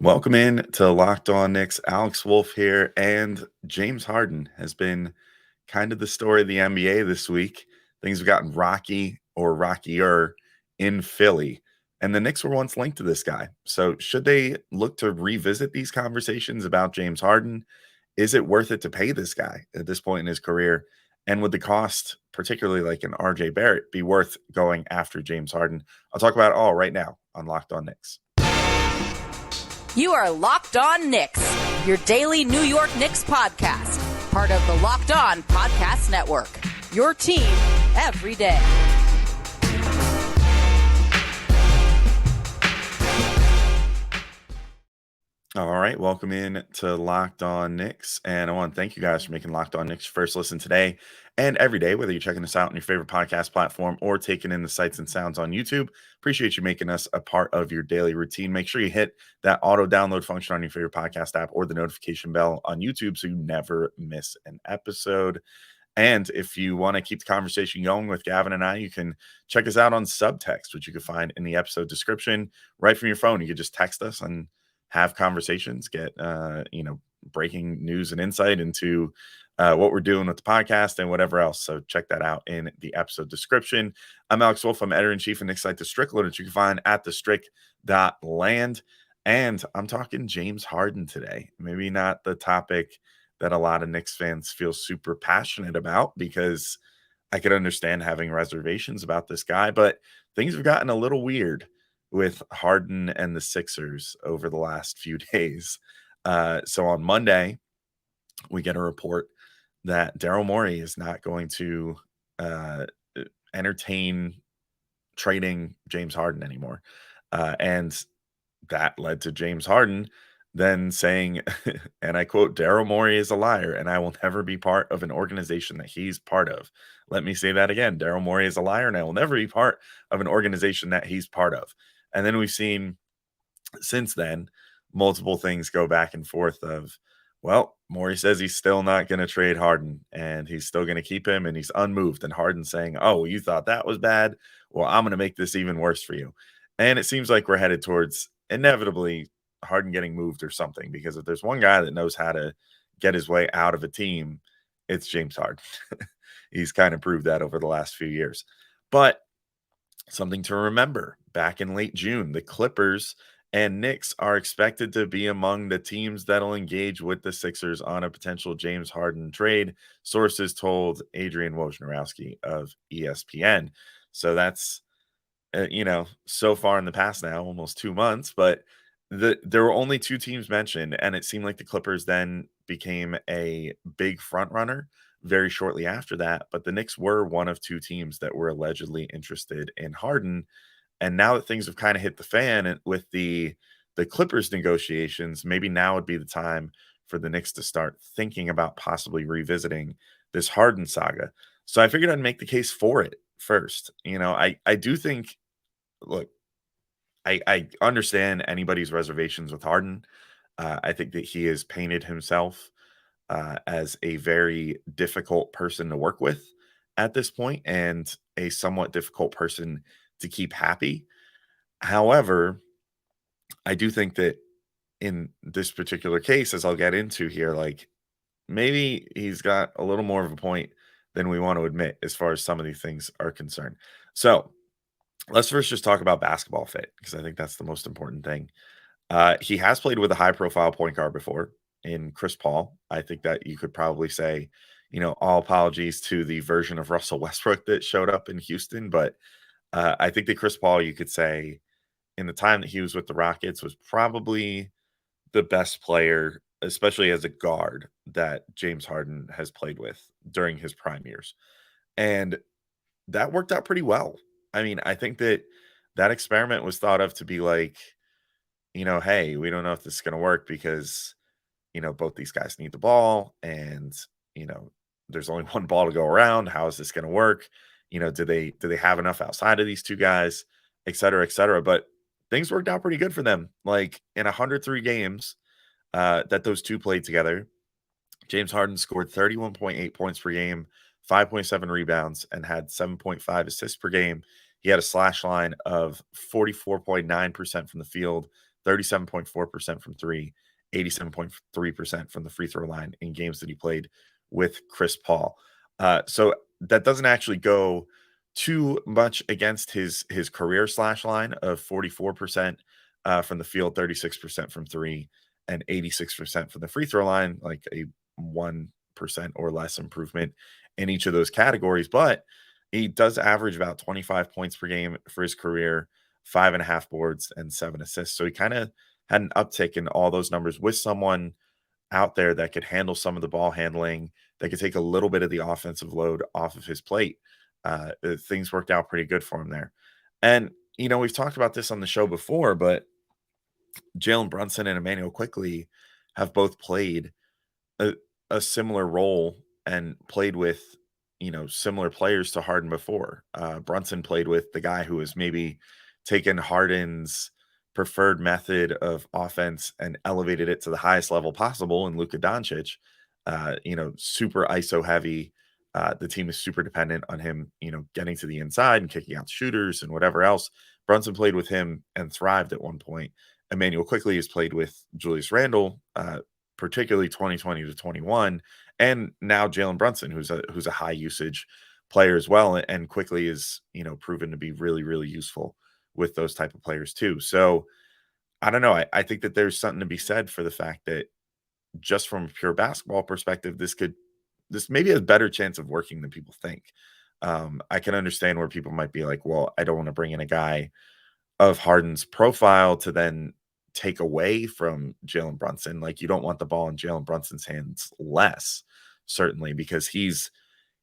Welcome in to Locked On Knicks. Alex Wolf here, and James Harden has been kind of the story of the NBA this week. Things have gotten rocky or rockier in Philly, and the Knicks were once linked to this guy. So, should they look to revisit these conversations about James Harden? Is it worth it to pay this guy at this point in his career? And would the cost, particularly like an RJ Barrett, be worth going after James Harden? I'll talk about it all right now on Locked On Knicks. You are Locked On Knicks, your daily New York Knicks podcast, part of the Locked On Podcast Network, your team every day. All right, welcome in to Locked On Knicks, and I want to thank you guys for making Locked On Knicks your first listen today and every day, whether you're checking us out on your favorite podcast platform or taking in the sights and sounds on YouTube. Appreciate you making us a part of your daily routine. Make sure you hit that auto download function on your favorite podcast app or the notification bell on YouTube so you never miss an episode. And if you want to keep the conversation going with Gavin and I, you can check us out on Subtext, which you can find in the episode description right from your phone. You can just text us and have conversations, get breaking news and insight into what we're doing with the podcast and whatever else. So check that out in the episode description. I'm Alex Wolf. I'm editor-in-chief of Knicks site The Strickland, which you can find at thestrick.land. And I'm talking James Harden today. Maybe not the topic that a lot of Knicks fans feel super passionate about, because I could understand having reservations about this guy, but things have gotten a little weird with Harden and the Sixers over the last few days. So on Monday, we get a report that Daryl Morey is not going to entertain trading James Harden anymore. And that led to James Harden then saying, and I quote, "Daryl Morey is a liar, and I will never be part of an organization that he's part of." Let me say that again. Daryl Morey is a liar, and I will never be part of an organization that he's part of. And then we've seen since then multiple things go back and forth of, well, Morey says he's still not going to trade Harden and he's still going to keep him and he's unmoved. And Harden saying, "Oh, you thought that was bad? Well, I'm going to make this even worse for you." And it seems like we're headed towards inevitably Harden getting moved or something, because if there's one guy that knows how to get his way out of a team, it's James Harden. He's kind of proved that over the last few years. But something to remember, back in late June, the Clippers and Knicks are expected to be among the teams that'll engage with the Sixers on a potential James Harden trade, sources told Adrian Wojnarowski of ESPN. So that's, so far in the past now, almost 2 months, but there were only two teams mentioned, and it seemed like the Clippers then became a big front runner very shortly after that. But the Knicks were one of two teams that were allegedly interested in Harden. And now that things have kind of hit the fan with the Clippers negotiations, maybe now would be the time for the Knicks to start thinking about possibly revisiting this Harden saga. So I figured I'd make the case for it first. I do think, look, I understand anybody's reservations with Harden. I think that he has painted himself as a very difficult person to work with at this point, and a somewhat difficult person to keep happy. However, I do think that in this particular case, as I'll get into here, like, maybe he's got a little more of a point than we want to admit as far as some of these things are concerned. So let's first just talk about basketball fit, because I think that's the most important thing. He has played with a high profile point guard before in Chris Paul. I think that you could probably say, all apologies to the version of Russell Westbrook that showed up in Houston. But I think that Chris Paul, you could say, in the time that he was with the Rockets, was probably the best player, especially as a guard, that James Harden has played with during his prime years. And that worked out pretty well. I mean, I think that that experiment was thought of to be like, hey, we don't know if this is going to work because, both these guys need the ball, and, there's only one ball to go around. How is this going to work? Do they have enough outside of these two guys, et cetera, et cetera. But things worked out pretty good for them. Like in 103 games that those two played together, James Harden scored 31.8 points per game, 5.7 rebounds, and had 7.5 assists per game. He had a slash line of 44.9% from the field, 37.4% from three, 87.3% from the free throw line in games that he played with Chris Paul. So that doesn't actually go too much against his career slash line of 44% from the field, 36% from three, and 86% from the free throw line, like a 1% or less improvement in each of those categories. But he does average about 25 points per game for his career, 5.5 boards, and 7 assists. So he kind of had an uptick in all those numbers with someone out there that could handle some of the ball handling, that could take a little bit of the offensive load off of his plate. Things worked out pretty good for him there. And, we've talked about this on the show before, but Jalen Brunson and Emmanuel Quickly have both played a, a similar role and played with, similar players to Harden before. Brunson played with the guy who was maybe taken Harden's preferred method of offense and elevated it to the highest level possible in Luka Doncic. Super ISO heavy. The team is super dependent on him, getting to the inside and kicking out shooters and whatever else. Brunson played with him and thrived at one point. Emmanuel Quickly has played with Julius Randle, particularly 2020 to 21, and now Jalen Brunson, who's a high usage player as well, and Quickly is proven to be really really useful with those type of players too. So I don't know. I think that there's something to be said for the fact that just from a pure basketball perspective, this maybe has a better chance of working than people think. I can understand where people might be like, well, I don't want to bring in a guy of Harden's profile to then take away from Jalen Brunson. Like, you don't want the ball in Jalen Brunson's hands less, certainly, because he's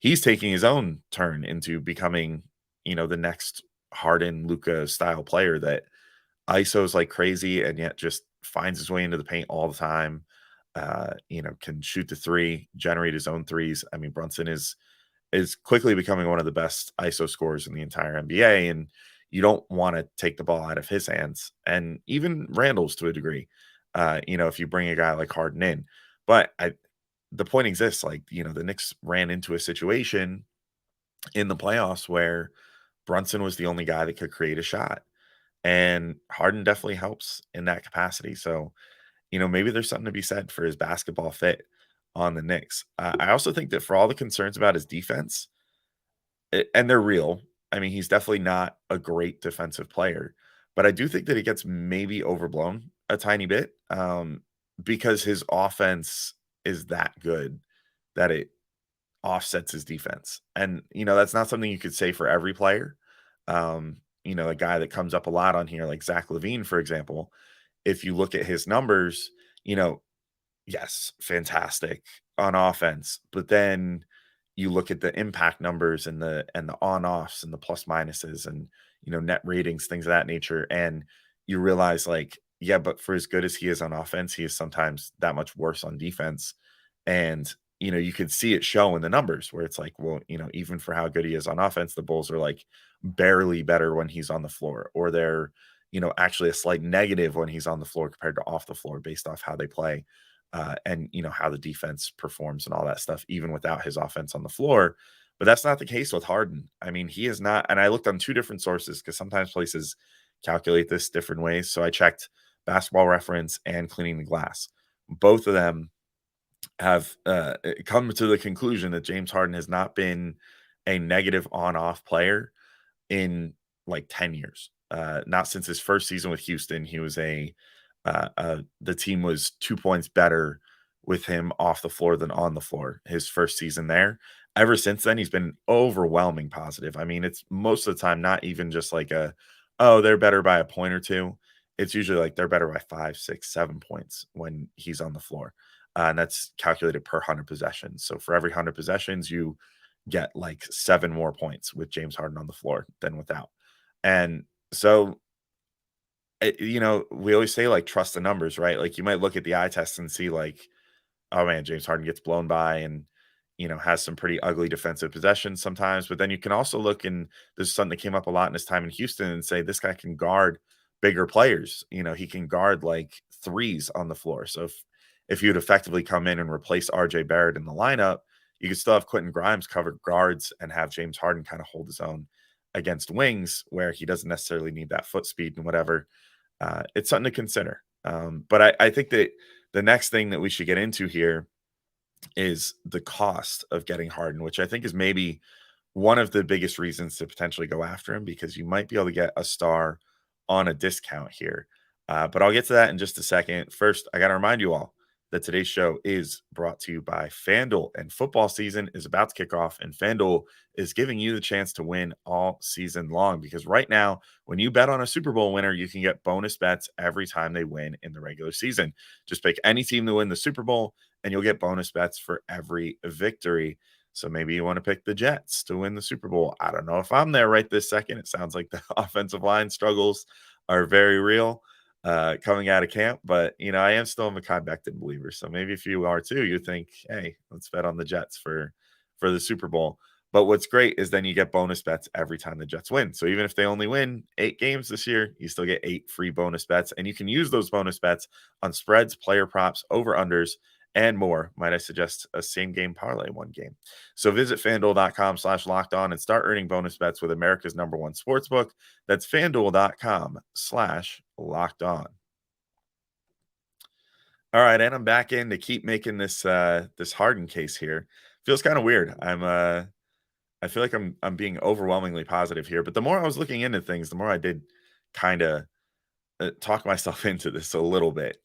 taking his own turn into becoming, the next Harden Luca style player that ISOs like crazy and yet just finds his way into the paint all the time. Can shoot the three, generate his own threes. I mean, Brunson is quickly becoming one of the best ISO scorers in the entire NBA, and you don't want to take the ball out of his hands, and even Randall's to a degree. If you bring a guy like Harden in, but the point exists. Like, the Knicks ran into a situation in the playoffs where Brunson was the only guy that could create a shot, and Harden definitely helps in that capacity. So, maybe there's something to be said for his basketball fit on the Knicks. I also think that for all the concerns about his defense, and they're real. I mean, he's definitely not a great defensive player, but I do think that he gets maybe overblown a tiny bit, because his offense is that good that it offsets his defense. And, that's not something you could say for every player. A guy that comes up a lot on here, like Zach Levine, for example, if you look at his numbers, you know, yes, fantastic on offense, but then you look at the impact numbers and the on-offs and the plus minuses and, net ratings, things of that nature, and you realize, like, yeah, but for as good as he is on offense, he is sometimes that much worse on defense. And, you could see it show in the numbers where it's like, well, even for how good he is on offense, the Bulls are like barely better when he's on the floor, or they're, actually a slight negative when he's on the floor compared to off the floor based off how they play, and how the defense performs and all that stuff, even without his offense on the floor. But that's not the case with Harden. I mean, he is not. And I looked on two different sources because sometimes places calculate this different ways. So I checked Basketball Reference and Cleaning the Glass. Both of them have come to the conclusion that James Harden has not been a negative on-off player in like 10 years. Not since his first season with Houston. He was the team was 2 points better with him off the floor than on the floor his first season there. Ever since then, he's been overwhelming positive. I mean, it's most of the time not even just like oh, they're better by a point or two. It's usually like they're better by 5, 6, 7 points when he's on the floor. And that's calculated per 100 possessions. So for every 100 possessions, you get like 7 more points with James Harden on the floor than without. And so, we always say like trust the numbers, right? Like, you might look at the eye test and see like, oh man, James Harden gets blown by and has some pretty ugly defensive possessions sometimes. But then you can also look, and this is something that came up a lot in his time in Houston, and say this guy can guard bigger players. He can guard like threes on the floor. So if you'd effectively come in and replace RJ Barrett in the lineup, you could still have Quentin Grimes cover guards and have James Harden kind of hold his own against wings where he doesn't necessarily need that foot speed and whatever. it's something to consider. But I think that the next thing that we should get into here is the cost of getting Harden, which I think is maybe one of the biggest reasons to potentially go after him because you might be able to get a star on a discount here. But I'll get to that in just a second. First, I got to remind you all that today's show is brought to you by FanDuel, and football season is about to kick off, and FanDuel is giving you the chance to win all season long because right now, when you bet on a Super Bowl winner, you can get bonus bets every time they win in the regular season. Just pick any team to win the Super Bowl, and you'll get bonus bets for every victory. So maybe you want to pick the Jets to win the Super Bowl. I don't know if I'm there right this second. It sounds like the offensive line struggles are very real coming out of camp, but I am still a Mekhi Becton believer. So maybe if you are too, you think, hey, let's bet on the Jets for the Super Bowl. But what's great is then you get bonus bets every time the Jets win. So even if they only win 8 games this year, you still get 8 free bonus bets, and you can use those bonus bets on spreads, player props, over unders, and more. Might I suggest a same game parlay one game? So visit fanduel.com/locked on and start earning bonus bets with America's #1 sportsbook. That's fanduel.com/locked on. All right, and I'm back in to keep making this Harden case here. Feels kind of weird. I feel like I'm being overwhelmingly positive here, but the more I was looking into things, the more I did kind of talk myself into this a little bit.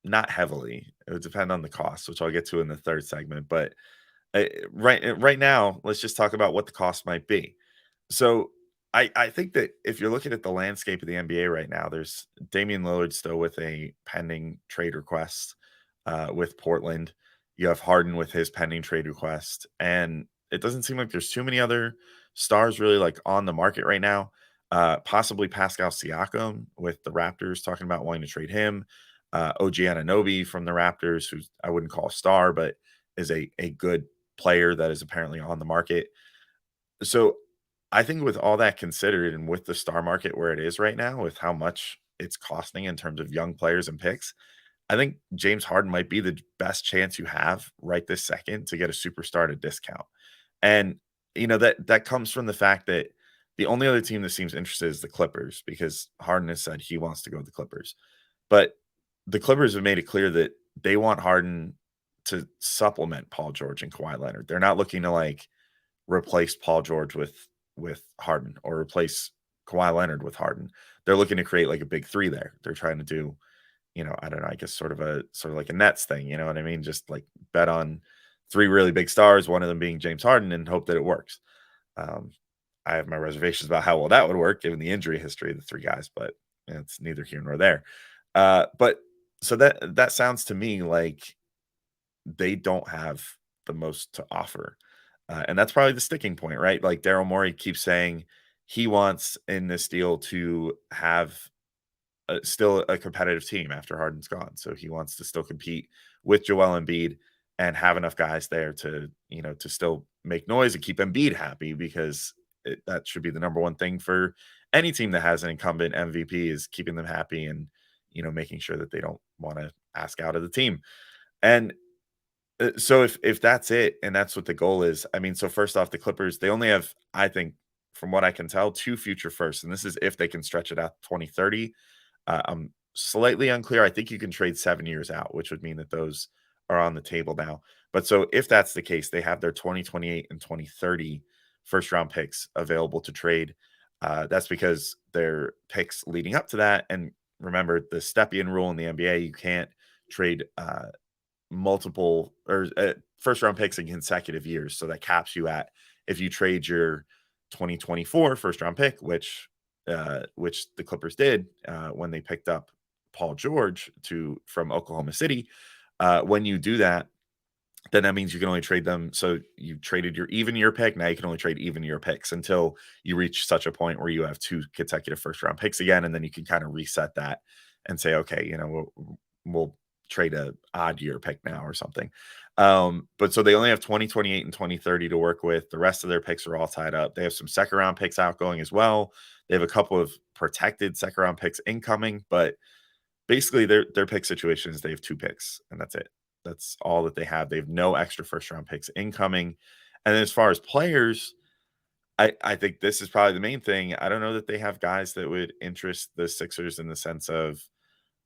Not heavily. It would depend on the cost, which I'll get to in the third segment. But right now, let's just talk about what the cost might be. So I think that if you're looking at the landscape of the NBA right now, there's Damian Lillard still with a pending trade request with Portland. You have Harden with his pending trade request, and it doesn't seem like there's too many other stars really like on the market right now. Possibly Pascal Siakam with the Raptors talking about wanting to trade him. OG Anunoby from the Raptors, who I wouldn't call a star, but is a good player that is apparently on the market. So I think with all that considered and with the star market where it is right now, with how much it's costing in terms of young players and picks, I think James Harden might be the best chance you have right this second to get a superstar at a discount. And that comes from the fact that the only other team that seems interested is the Clippers because Harden has said he wants to go with the Clippers. But the Clippers have made it clear that they want Harden to supplement Paul George and Kawhi Leonard. They're not looking to like replace Paul George with Harden or replace Kawhi Leonard with Harden. They're looking to create like a big three there. They're trying to do, I don't know, I guess sort of like a Nets thing, you know what I mean? Just like bet on 3 really big stars, one of them being James Harden, and hope that it works. Um, I have my reservations about how well that would work given the injury history of the 3 guys, but it's neither here nor there. But so that sounds to me like they don't have the most to offer. And that's probably the sticking point, right? Like Daryl Morey keeps saying he wants in this deal to have still a competitive team after Harden's gone. So he wants to still compete with Joel Embiid and have enough guys there to, to still make noise and keep Embiid happy because that should be the #1 thing for any team that has an incumbent MVP is keeping them happy and, making sure that they don't want to ask out of the team. And so if that's it and that's what the goal is, I mean, so first off, the Clippers, they only have, I think, from what I can tell, 2 future firsts, and this is if they can stretch it out to 2030. I'm slightly unclear. I think you can trade 7 years out, which would mean that those are on the table now. But so if that's the case, they have their 2028 and 2030 first round picks available to trade. That's because their picks leading up to that. And remember the Stepien rule in the NBA, you can't trade multiple or first round picks in consecutive years. So that caps you at if you trade your 2024 first round pick, which the Clippers did when they picked up Paul George from Oklahoma City. When you do that, then that means you can only trade them. So you traded your even year pick. Now you can only trade even year picks until you reach such a point where you have 2 consecutive first round picks again. And then you can kind of reset that and say, okay, we'll trade a odd year pick now or something. But so they only have 2028 and 2030 to work with. The rest of their picks are all tied up. They have some second round picks outgoing as well. They have a couple of protected second round picks incoming, but basically their pick situation is they have 2 picks and that's it. That's all that they have. They have no extra first round picks incoming. And then as far as players, I think this is probably the main thing. I don't know that they have guys that would interest the Sixers in the sense of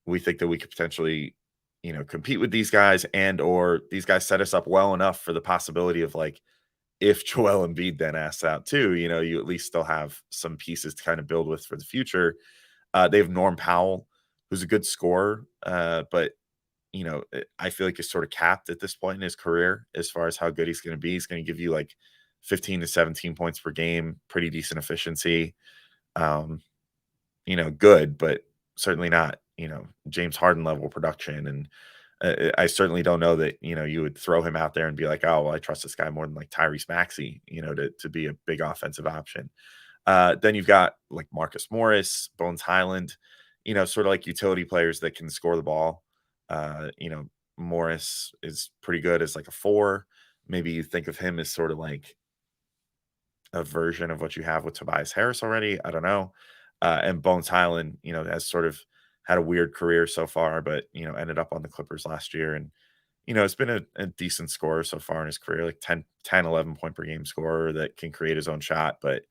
we think that we could potentially, compete with these guys and or these guys set us up well enough for the possibility of like if Joel Embiid then asks out too, you at least still have some pieces to kind of build with for the future. They have Norm Powell, who's a good scorer, but I feel like he's sort of capped at this point in his career as far as how good he's going to be. He's going to give you like 15 to 17 points per game, pretty decent efficiency. Um, good, but certainly not, James Harden level production. And I certainly don't know that, you would throw him out there and be like, oh, well, I trust this guy more than like Tyrese Maxey, to be a big offensive option. Then you've got like Marcus Morris, Bones Highland, sort of like utility players that can score the ball. Morris is pretty good as like a four. Maybe you think of him as sort of like a version of what you have with Tobias Harris already. I don't know. And Bones Highland, has sort of had a weird career so far, but ended up on the Clippers last year. And, it's been a decent scorer so far in his career, like 11 point per game scorer that can create his own shot. But,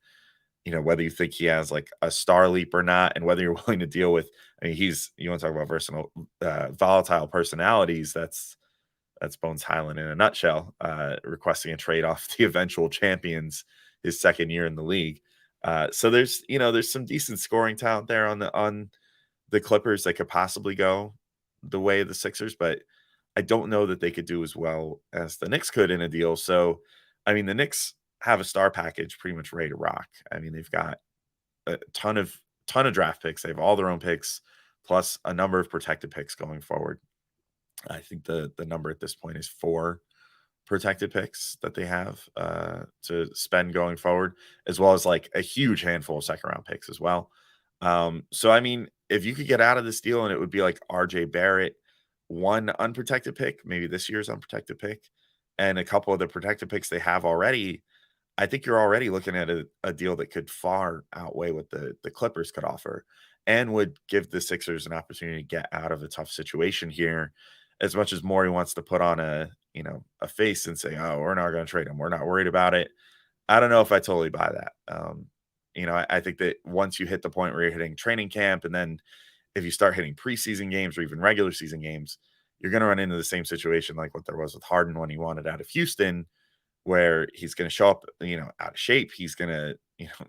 whether you think he has like a star leap or not, and whether you're willing to deal with, I mean, you want to talk about volatile personalities. That's Bones Highland in a nutshell, requesting a trade off the eventual champions his second year in the league. So there's some decent scoring talent there on the Clippers that could possibly go the way of the Sixers, but I don't know that they could do as well as the Knicks could in a deal. So, I mean, the Knicks have a star package pretty much ready to rock. I mean, they've got a ton of draft picks. They have all their own picks, plus a number of protected picks going forward. I think the number at this point is four protected picks that they have to spend going forward, as well as like a huge handful of second round picks as well. So I mean, if you could get out of this deal and it would be like RJ Barrett, one unprotected pick, maybe this year's unprotected pick, and a couple of the protected picks they have already, I think you're already looking at a deal that could far outweigh what the Clippers could offer and would give the Sixers an opportunity to get out of a tough situation here. As much as Morey wants to put on a face and say, "Oh, we're not going to trade him. We're not worried about it." I don't know if I totally buy that. I think that once you hit the point where you're hitting training camp, and then if you start hitting preseason games or even regular season games, you're going to run into the same situation like what there was with Harden when he wanted out of Houston, where he's going to show up, out of shape. He's going to,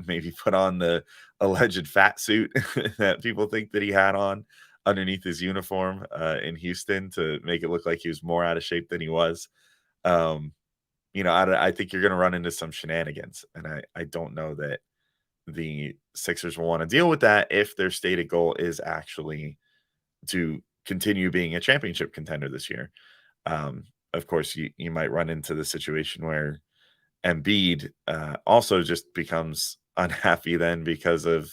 maybe put on the alleged fat suit that people think that he had on underneath his uniform in Houston to make it look like he was more out of shape than he was. Um, I think you're going to run into some shenanigans, and I don't know that the Sixers will want to deal with that if their stated goal is actually to continue being a championship contender this year. Of course, you might run into the situation where Embiid also just becomes unhappy then because of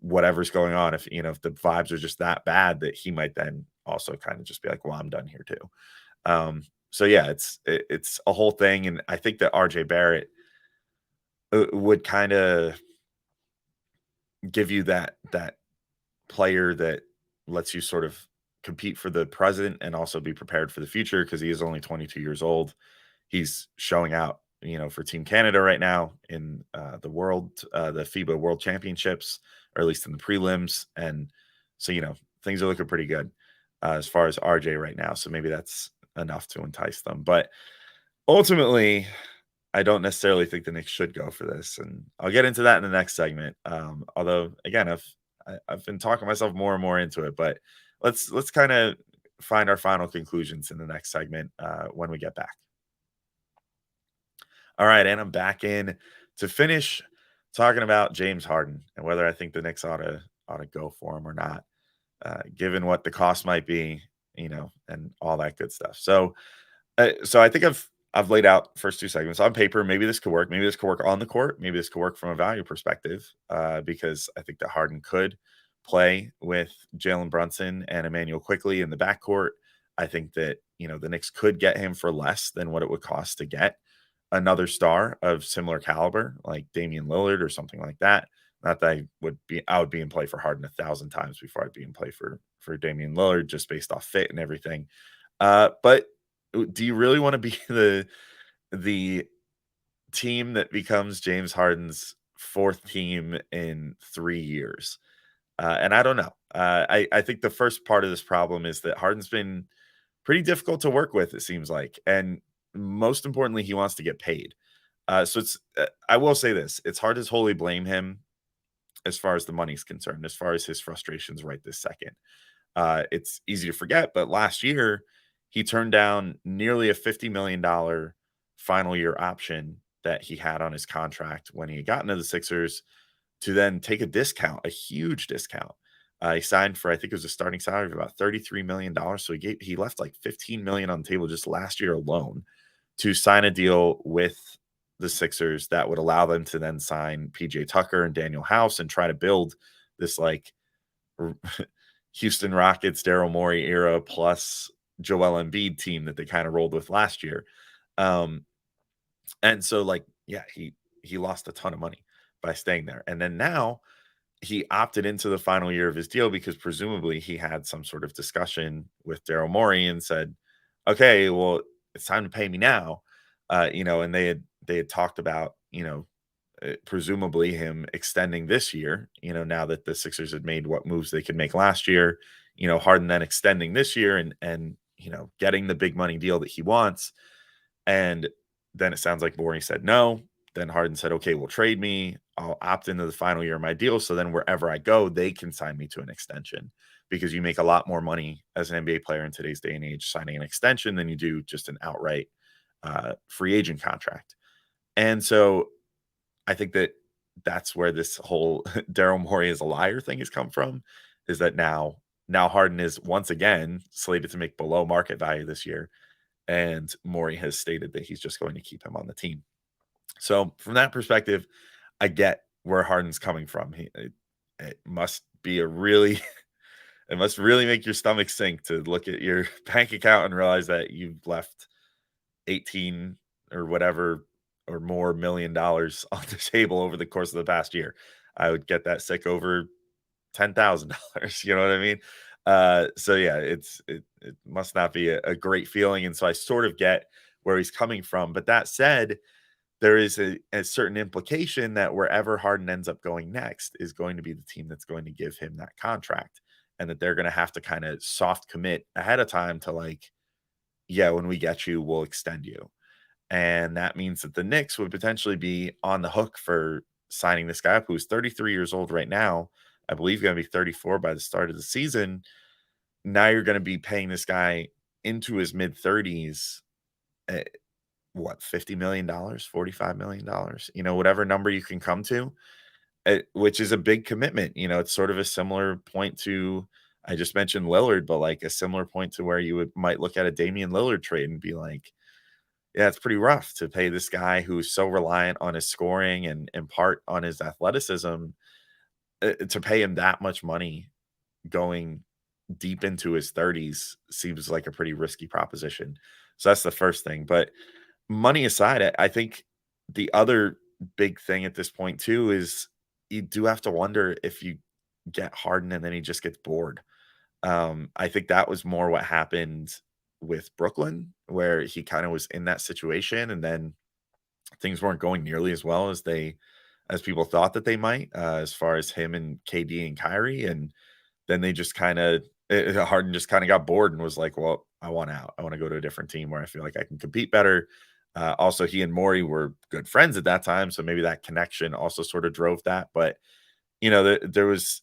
whatever's going on. If the vibes are just that bad that he might then also kind of just be like, well, I'm done here too. So yeah, it's a whole thing, and I think that RJ Barrett would kind of give you that player that lets you sort of compete for the present and also be prepared for the future because he is only 22 years old. He's showing out, for Team Canada right now in the FIBA World Championships, or at least in the prelims. And so, things are looking pretty good as far as RJ right now. So maybe that's enough to entice them. But ultimately, I don't necessarily think the Knicks should go for this, and I'll get into that in the next segment. Although, again, I've been talking myself more and more into it, but let's kind of find our final conclusions in the next segment when we get back. All right, and I'm back in to finish talking about James Harden and whether I think the Knicks ought to go for him or not, given what the cost might be, and all that good stuff. So I think I've laid out first two segments on paper. Maybe this could work. Maybe this could work on the court. Maybe this could work from a value perspective, because I think that Harden could play with Jalen Brunson and Emmanuel Quickly in the backcourt. I think that the Knicks could get him for less than what it would cost to get another star of similar caliber, like Damian Lillard or something like that. Not that I would be in play for Harden 1,000 times before I'd be in play for Damian Lillard, just based off fit and everything. But do you really want to be the team that becomes James Harden's 4th team in 3 years. And I don't know. I think the first part of this problem is that Harden's been pretty difficult to work with, it seems like, and most importantly, he wants to get paid. So it's I will say this, it's hard to wholly blame him as far as the money's concerned, as far as his frustrations right this second. It's easy to forget, but last year he turned down nearly a $50 million final year option that he had on his contract when he got into the Sixers to then take a discount, a huge discount. He signed for I think it was a starting salary of about $33 million. So he left like 15 million on the table just last year alone to sign a deal with the Sixers that would allow them to then sign PJ Tucker and Daniel House and try to build this like Houston Rockets, Daryl Morey era plus Joel Embiid team that they kind of rolled with last year. Um, and so like, yeah, he lost a ton of money by staying there. And then now he opted into the final year of his deal because presumably he had some sort of discussion with Daryl Morey and said, "Okay, well, it's time to pay me now." And they had talked about, presumably him extending this year, now that the Sixers had made what moves they could make last year, Harden then extending this year and getting the big money deal that he wants. And then it sounds like Morey said no. Then Harden said, "Okay, well, trade me. I'll opt into the final year of my deal. So then wherever I go, they can sign me to an extension because you make a lot more money as an NBA player in today's day and age signing an extension than you do just an outright free agent contract." And so I think that that's where this whole Daryl Morey is a liar thing has come from, is that now Harden is once again slated to make below market value this year, and Morey has stated that he's just going to keep him on the team. So from that perspective, I get where Harden's coming from. It must be a really it must really make your stomach sink to look at your bank account and realize that you've left 18 or whatever or more $1 million on the table over the course of the past year. I would get that sick over $10,000. You know what I mean? So yeah, it must not be a great feeling. And so I sort of get where he's coming from. But that said, there is a certain implication that wherever Harden ends up going next is going to be the team that's going to give him that contract. And that they're going to have to kind of soft commit ahead of time to like, yeah, when we get you, we'll extend you. And that means that the Knicks would potentially be on the hook for signing this guy up who's 33 years old right now. I believe going to be 34 by the start of the season. Now you're going to be paying this guy into his mid 30s. What, $50 million, $45 million, whatever number you can come to, which is a big commitment. It's sort of a similar point to, I just mentioned Lillard, but like a similar point to where might look at a Damian Lillard trade and be like, yeah, it's pretty rough to pay this guy who's so reliant on his scoring and in part on his athleticism, to pay him that much money going deep into his 30s seems like a pretty risky proposition. So that's the first thing. But money aside, I think the other big thing at this point too is you do have to wonder if you get Harden and then he just gets bored. I think that was more what happened with Brooklyn, where he kind of was in that situation, and then things weren't going nearly as well as people thought that they might, as far as him and KD and Kyrie, and then they just kind of Harden just kind of got bored and was like, "Well, I want out. I want to go to a different team where I feel like I can compete better." Also, he and Morey were good friends at that time, so maybe that connection also sort of drove that. But there was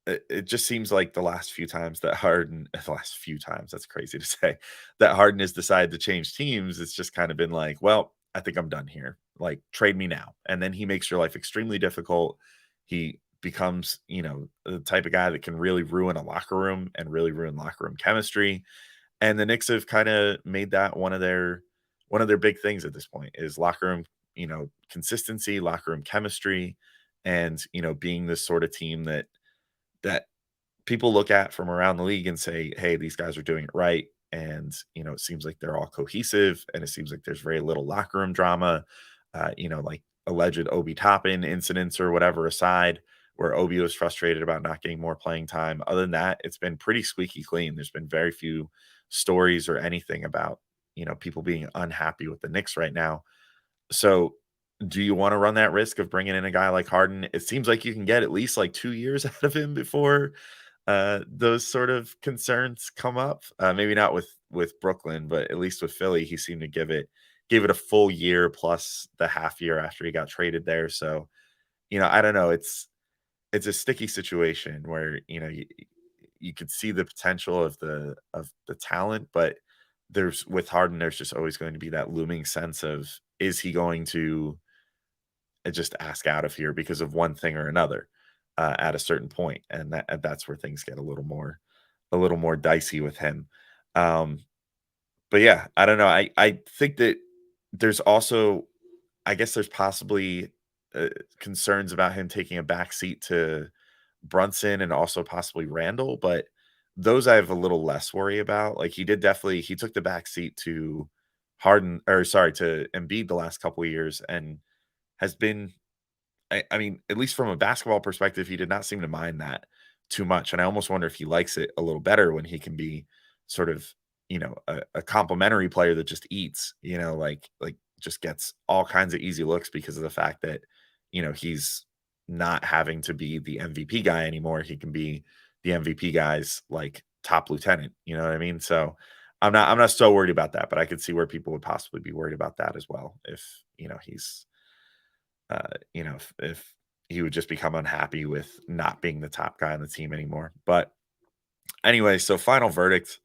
it just seems like the last few times that Harden the last few times, that's crazy to say, that Harden has decided to change teams, it's just kind of been like, "Well, I think I'm done here. Like, trade me now." And then he makes your life extremely difficult. He becomes, the type of guy that can really ruin a locker room and really ruin locker room chemistry. And the Knicks have kind of made that one of their big things at this point is locker room, consistency, locker room chemistry, and being this sort of team that people look at from around the league and say, "Hey, these guys are doing it right." And, it seems like they're all cohesive and it seems like there's very little locker room drama, like alleged Obi Toppin incidents or whatever aside, where Obi was frustrated about not getting more playing time. Other than that, it's been pretty squeaky clean. There's been very few stories or anything about, people being unhappy with the Knicks right now. So do you wanna run that risk of bringing in a guy like Harden? It seems like you can get at least, like, 2 years out of him before, those sort of concerns come up. Maybe not with Brooklyn, but at least with Philly, he seemed to give it a full year plus the half year after he got traded there, so, I don't know, it's a sticky situation where, you could see the potential of the talent, but there's with Harden, there's just always going to be that looming sense of, is he going to just ask out of here because of one thing or another at a certain point, and that's where things get a little more dicey with him. Um, but yeah, I don't know. I think that there's also, I guess, there's possibly concerns about him taking a back seat to Brunson and also possibly Randall, but those I have a little less worry about. Like he took the back seat to Harden, or sorry, to Embiid the last couple of years, and has been, I mean, at least from a basketball perspective, he did not seem to mind that too much. And I almost wonder if he likes it a little better when he can be sort of, a complimentary player that just eats, like just gets all kinds of easy looks because of the fact that, he's not having to be the MVP guy anymore. He can be the MVP guy's like top lieutenant. You know what I mean? So I'm not so worried about that, but I could see where people would possibly be worried about that as well if, he's if he would just become unhappy with not being the top guy on the team anymore. But anyway, so final verdict,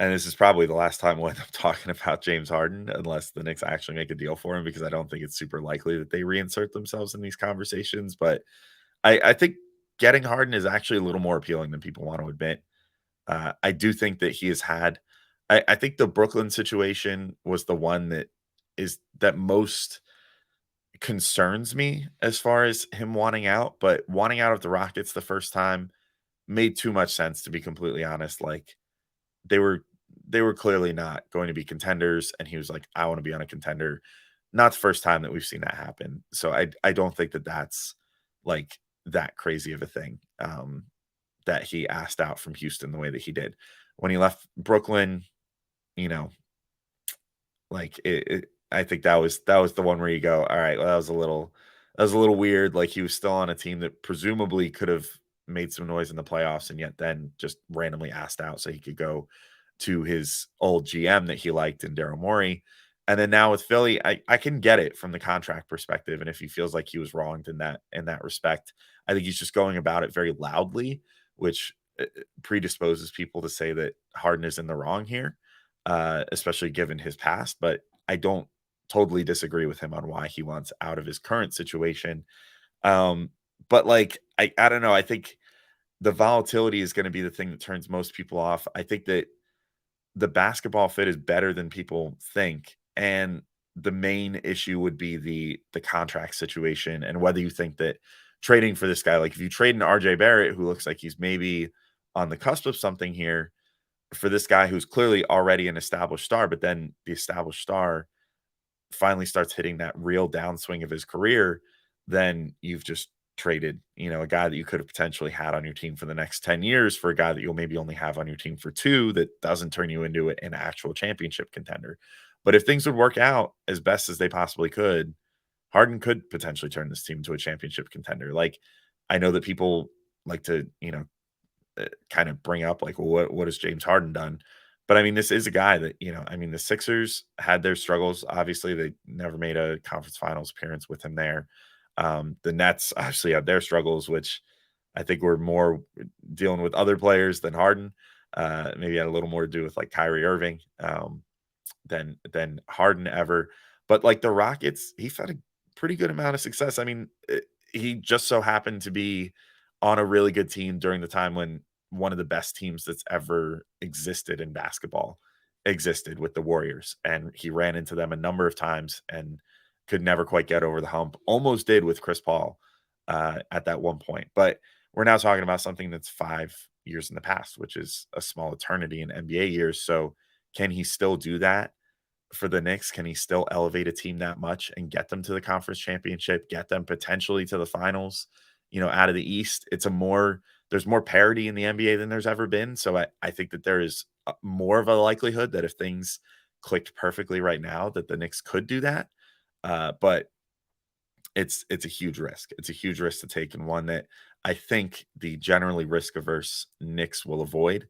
and this is probably the last time we'll end up talking about James Harden, unless the Knicks actually make a deal for him, because I don't think it's super likely that they reinsert themselves in these conversations. But I think getting Harden is actually a little more appealing than people want to admit. I do think that he has had. I think the Brooklyn situation was the one that most concerns me as far as him wanting out, but wanting out of the Rockets the first time made too much sense, to be completely honest. Like they were they were clearly not going to be contenders, and he was like, I want to be on a contender. Not the first time that we've seen that happen. So I don't think that that's like that crazy of a thing, that he asked out from Houston the way that he did. When he left Brooklyn, you know, like I think that was the one where you go, all right, well, that was a little weird. Like he was still on a team that presumably could have made some noise in the playoffs, and yet then just randomly asked out so he could go to his old GM that he liked in Daryl Morey. And then now with Philly, I can get it from the contract perspective. And if he feels like he was wronged in that respect, I think he's just going about it very loudly, which predisposes people to say that Harden is in the wrong here, especially given his past. But I don't totally disagree with him on why he wants out of his current situation. Um, but like I don't know. I think the volatility is going to be the thing that turns most people off. I think that the basketball fit is better than people think, and the main issue would be the contract situation and whether you think that trading for this guy, like if you trade an RJ Barrett, who looks like he's maybe on the cusp of something here, for this guy who's clearly already an established star, but then the established star finally starts hitting that real downswing of his career, then you've just traded, a guy that you could have potentially had on your team for the next 10 years for a guy that you'll maybe only have on your team for 2 that doesn't turn you into an actual championship contender. But if things would work out as best as they possibly could, Harden could potentially turn this team into a championship contender. Like I know that people like to, kind of bring up like, well, what has James Harden done? But I mean, this is a guy that, I mean, the Sixers had their struggles. Obviously, they never made a conference finals appearance with him there. The Nets obviously had their struggles, which I think were more dealing with other players than Harden. Maybe had a little more to do with like Kyrie Irving, than Harden ever. But like the Rockets, he's had a pretty good amount of success. I mean, he just so happened to be on a really good team during the time when one of the best teams that's ever existed in basketball existed with the Warriors. And he ran into them a number of times and could never quite get over the hump. Almost did with Chris Paul at that one point. But we're now talking about something that's 5 years in the past, which is a small eternity in NBA years. So can he still do that for the Knicks? Can he still elevate a team that much and get them to the conference championship, get them potentially to the finals, out of the East? There's more parity in the NBA than there's ever been. So I think that there is more of a likelihood that if things clicked perfectly right now, that the Knicks could do that. But it's a huge risk. It's a huge risk to take, and one that I think the generally risk averse Knicks will avoid,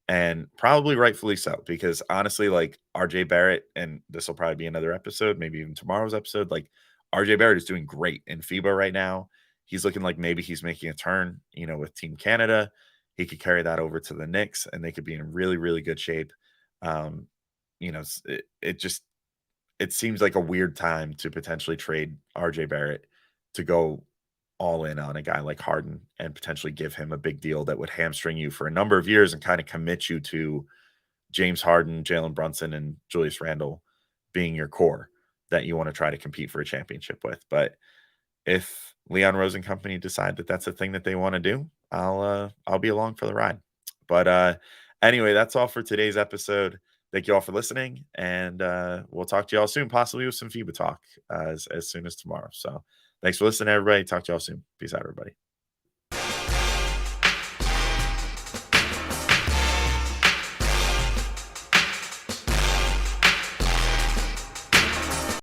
and probably rightfully so. Because honestly, like RJ Barrett, and this will probably be another episode, maybe even tomorrow's episode. Like RJ Barrett is doing great in FIBA right now. He's looking like maybe he's making a turn, with Team Canada. He could carry that over to the Knicks, and they could be in really, really good shape. Um, it just it seems like a weird time to potentially trade RJ Barrett to go all in on a guy like Harden and potentially give him a big deal that would hamstring you for a number of years and kind of commit you to James Harden, Jalen Brunson, and Julius Randle being your core that you want to try to compete for a championship with. But if Leon Rose and company decide that that's a thing that they want to do, I'll be along for the ride. But anyway, that's all for today's episode. Thank you all for listening, and we'll talk to y'all soon, possibly with some FIBA talk as soon as tomorrow. So thanks for listening, everybody. Talk to y'all soon. Peace out, everybody.